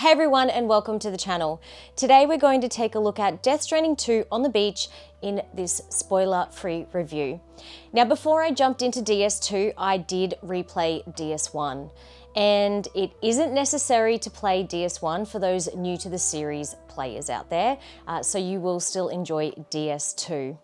Hey everyone and welcome to the channel. Today we're going to take a look at Death Stranding 2 on the beach in this spoiler-free review. Now before I jumped into DS2, I did replay DS1. And it isn't necessary to play DS1 for those new to the series players out there, so you will still enjoy DS2.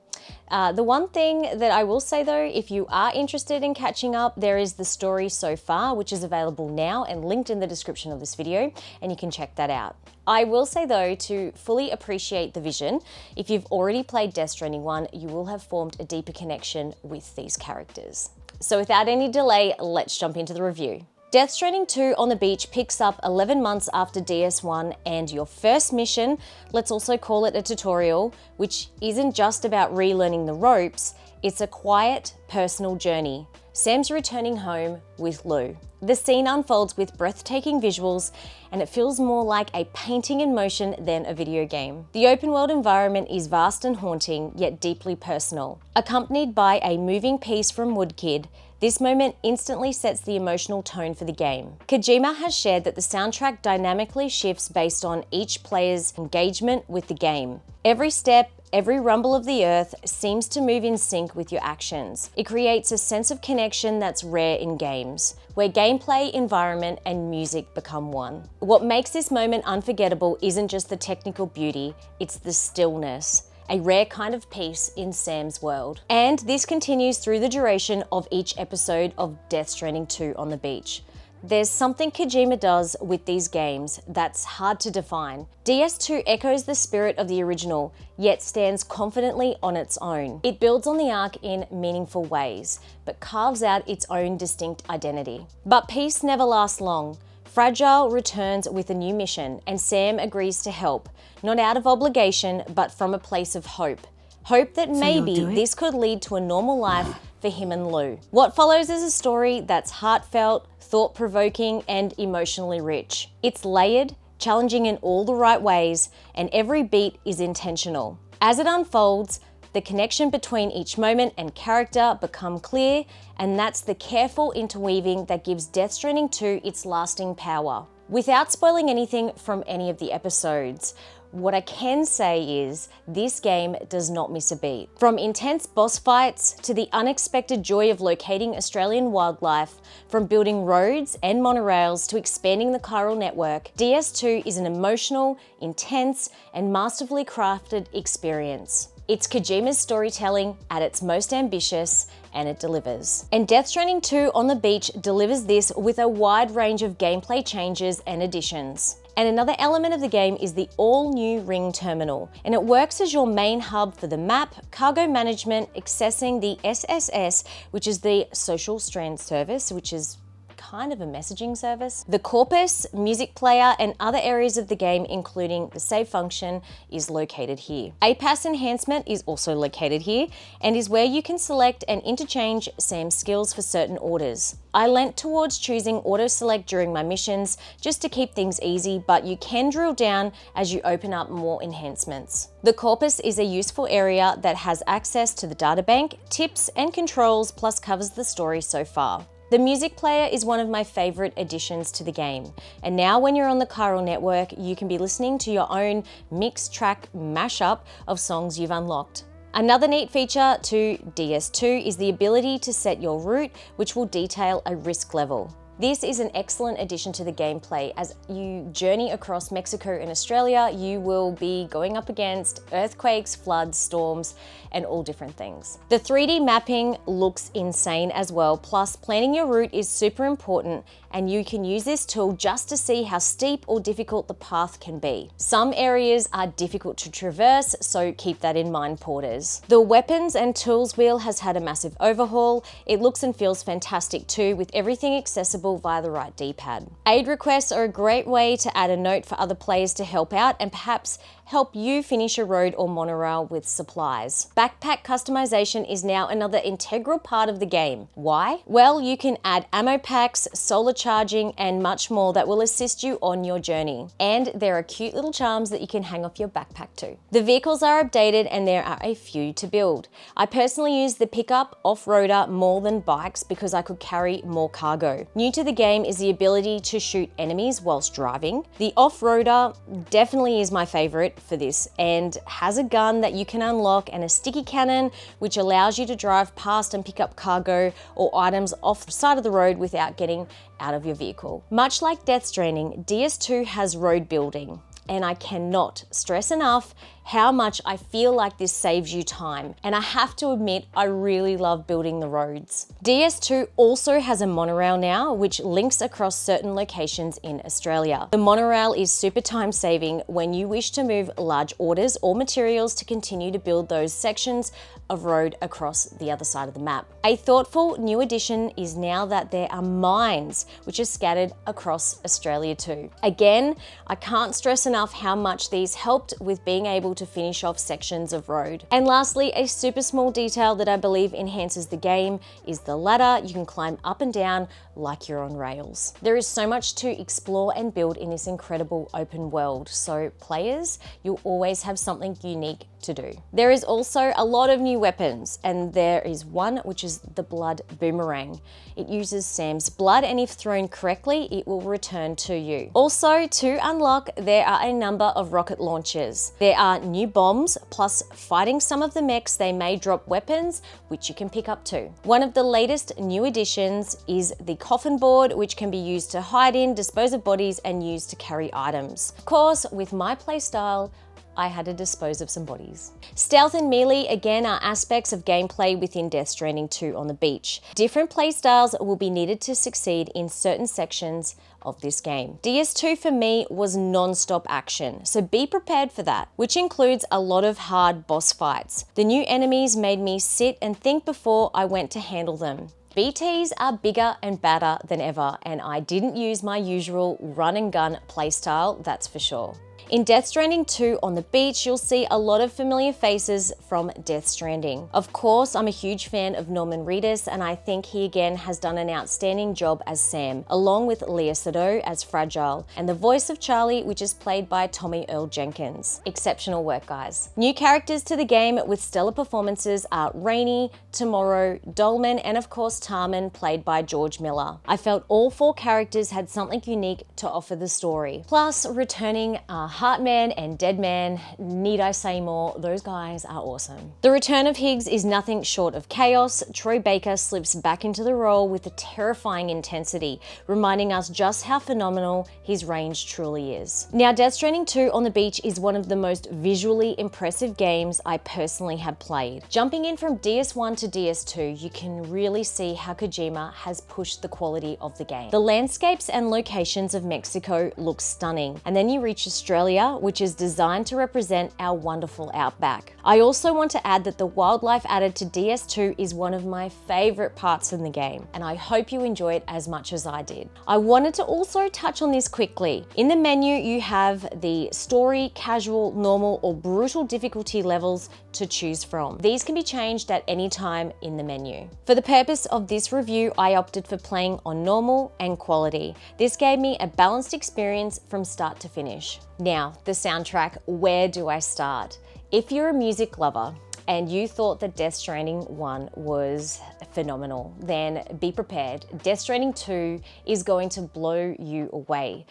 The one thing that I will say though, if you are interested in catching up, there is the story so far, which is available now and linked in the description of this video, and you can check that out. I will say though, to fully appreciate the vision, if you've already played Death Stranding 1, you will have formed a deeper connection with these characters. So without any delay, let's jump into the review. Death Stranding 2 on the beach picks up 11 months after DS1, and your first mission, let's also call it a tutorial, which isn't just about relearning the ropes, it's a quiet, personal journey. Sam's returning home with Lou. The scene unfolds with breathtaking visuals, and it feels more like a painting in motion than a video game. The open world environment is vast and haunting, yet deeply personal. Accompanied by a moving piece from Woodkid, this moment instantly sets the emotional tone for the game. Kojima has shared that the soundtrack dynamically shifts based on each player's engagement with the game. Every step, every rumble of the earth seems to move in sync with your actions. It creates a sense of connection that's rare in games, where gameplay, environment, and music become one. What makes this moment unforgettable isn't just the technical beauty, it's the stillness. A rare kind of peace in Sam's world. And this continues through the duration of each episode of Death Stranding 2 on the beach. There's something Kojima does with these games that's hard to define. DS2 echoes the spirit of the original, yet stands confidently on its own. It builds on the arc in meaningful ways, but carves out its own distinct identity. But peace never lasts long. Fragile returns with a new mission, and Sam agrees to help, not out of obligation, but from a place of hope. Hope that maybe this could lead to a normal life for him and Lou. What follows is a story that's heartfelt, thought-provoking, and emotionally rich. It's layered, challenging in all the right ways, and every beat is intentional. As it unfolds, the connection between each moment and character become clear, and that's the careful interweaving that gives Death Stranding 2 its lasting power. Without spoiling anything from any of the episodes, what I can say is this game does not miss a beat. From intense boss fights to the unexpected joy of locating Australian wildlife, from building roads and monorails to expanding the chiral network, DS2 is an emotional, intense, and masterfully crafted experience. It's Kojima's storytelling at its most ambitious, and it delivers. And Death Stranding 2 on the beach delivers this with a wide range of gameplay changes and additions. And another element of the game is the all-new Ring Terminal, and it works as your main hub for the map, cargo management, accessing the SSS, which is the Social Strand Service, which is kind of a messaging service. The Corpus, music player, and other areas of the game, including the save function, is located here. APAS enhancement is also located here, and is where you can select and interchange Sam's skills for certain orders. I leant towards choosing auto select during my missions just to keep things easy, but you can drill down as you open up more enhancements. The Corpus is a useful area that has access to the databank, tips, and controls, plus covers the story so far. The music player is one of my favorite additions to the game, and now when you're on the chiral network, you can be listening to your own mixed track mashup of songs you've unlocked. Another neat feature to DS2 is the ability to set your route, which will detail a risk level. This is an excellent addition to the gameplay. As you journey across Mexico and Australia, you will be going up against earthquakes, floods, storms, and all different things. The 3D mapping looks insane as well, plus planning your route is super important, and you can use this tool just to see how steep or difficult the path can be. Some areas are difficult to traverse, so keep that in mind, porters. The weapons and tools wheel has had a massive overhaul. It looks and feels fantastic too, with everything accessible via the right D-pad. Aid requests are a great way to add a note for other players to help out and perhaps help you finish a road or monorail with supplies. Backpack customization is now another integral part of the game. Why? Well, you can add ammo packs, solar charging, and much more that will assist you on your journey. And there are cute little charms that you can hang off your backpack too. The vehicles are updated and there are a few to build. I personally use the pickup off-roader more than bikes because I could carry more cargo. New to to the game is the ability to shoot enemies whilst driving. The off-roader definitely is my favorite for this and has a gun that you can unlock and a sticky cannon which allows you to drive past and pick up cargo or items off the side of the road without getting out of your vehicle. Much like Death Stranding, DS2 has road building, and I cannot stress enough how much I feel like this saves you time. And I have to admit, I really love building the roads. DS2 also has a monorail now, which links across certain locations in Australia. The monorail is super time saving when you wish to move large orders or materials to continue to build those sections of road across the other side of the map. A thoughtful new addition is now that there are mines which are scattered across Australia too. Again, I can't stress enough how much these helped with being able to finish off sections of road. And lastly, a super small detail that I believe enhances the game is the ladder. You can climb up and down like you're on rails. There is so much to explore and build in this incredible open world, so players, you'll always have something unique to do. There is also a lot of new weapons, and there is one which is the blood boomerang. It uses Sam's blood, and if thrown correctly, it will return to you. Also, to unlock, there are a number of rocket launchers. There are new bombs, plus fighting some of the mechs, they may drop weapons, which you can pick up too. One of the latest new additions is the coffin board, which can be used to hide in, dispose of bodies, and used to carry items. Of course, with my playstyle, I had to dispose of some bodies. Stealth and melee again are aspects of gameplay within Death Stranding 2 on the beach. Different playstyles will be needed to succeed in certain sections of this game. DS2 for me was non-stop action, so be prepared for that, which includes a lot of hard boss fights. The new enemies made me sit and think before I went to handle them. BTs are bigger and badder than ever, and I didn't use my usual run and gun playstyle, that's for sure. In Death Stranding 2 on the beach, you'll see a lot of familiar faces from Death Stranding. Of course, I'm a huge fan of Norman Reedus, and I think he again has done an outstanding job as Sam, along with Lea Seydoux as Fragile, and the voice of Charlie, which is played by Tommy Earl Jenkins. Exceptional work, guys. New characters to the game with stellar performances are Rainey, Tomorrow, Dolman, and of course Tarman, played by George Miller. I felt all 4 characters had something unique to offer the story. Plus, returning Heartman and Deadman, need I say more, those guys are awesome. The return of Higgs is nothing short of chaos. Troy Baker slips back into the role with a terrifying intensity, reminding us just how phenomenal his range truly is. Now, Death Stranding 2 on the beach is one of the most visually impressive games I personally have played. Jumping in from DS1 to DS2, you can really see how Kojima has pushed the quality of the game. The landscapes and locations of Mexico look stunning, and then you reach Australia, which is designed to represent our wonderful outback. I also want to add that the wildlife added to DS2 is one of my favorite parts in the game, and I hope you enjoy it as much as I did. I wanted to also touch on this quickly. In the menu, you have the story, casual, normal, or brutal difficulty levels to choose from. These can be changed at any time in the menu. For the purpose of this review, I opted for playing on normal and quality. This gave me a balanced experience from start to finish. Now, the soundtrack, where do I start? If you're a music lover and you thought that Death Stranding 1 was phenomenal, then be prepared. Death Stranding 2 is going to blow you away.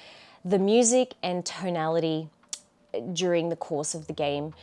The music and tonality during the course of the game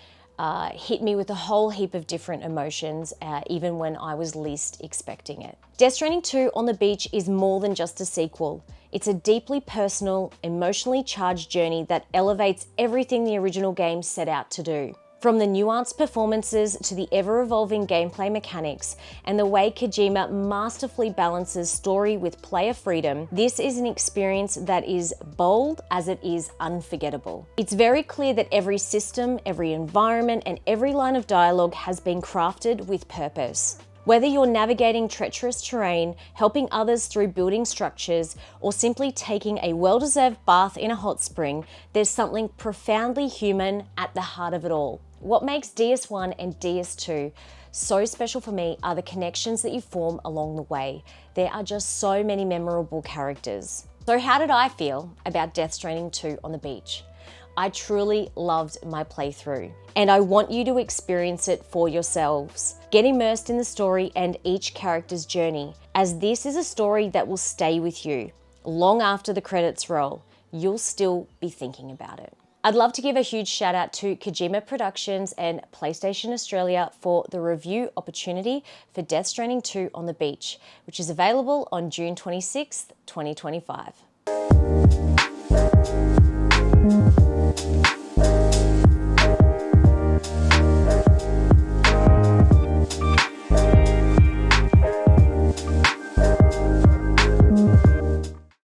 hit me with a whole heap of different emotions, even when I was least expecting it. Death Stranding 2 on the beach is more than just a sequel. It's a deeply personal, emotionally charged journey that elevates everything the original game set out to do. From the nuanced performances to the ever-evolving gameplay mechanics and the way Kojima masterfully balances story with player freedom, this is an experience that is bold as it is unforgettable. It's very clear that every system, every environment, and every line of dialogue has been crafted with purpose. Whether you're navigating treacherous terrain, helping others through building structures, or simply taking a well-deserved bath in a hot spring, there's something profoundly human at the heart of it all. What makes DS1 and DS2 so special for me are the connections that you form along the way. There are just so many memorable characters. So how did I feel about Death Stranding 2 on the beach? I truly loved my playthrough, and I want you to experience it for yourselves. Get immersed in the story and each character's journey, as this is a story that will stay with you. Long after the credits roll, you'll still be thinking about it. I'd love to give a huge shout out to Kojima Productions and PlayStation Australia for the review opportunity for Death Stranding 2 on the beach, which is available on June 26th, 2025.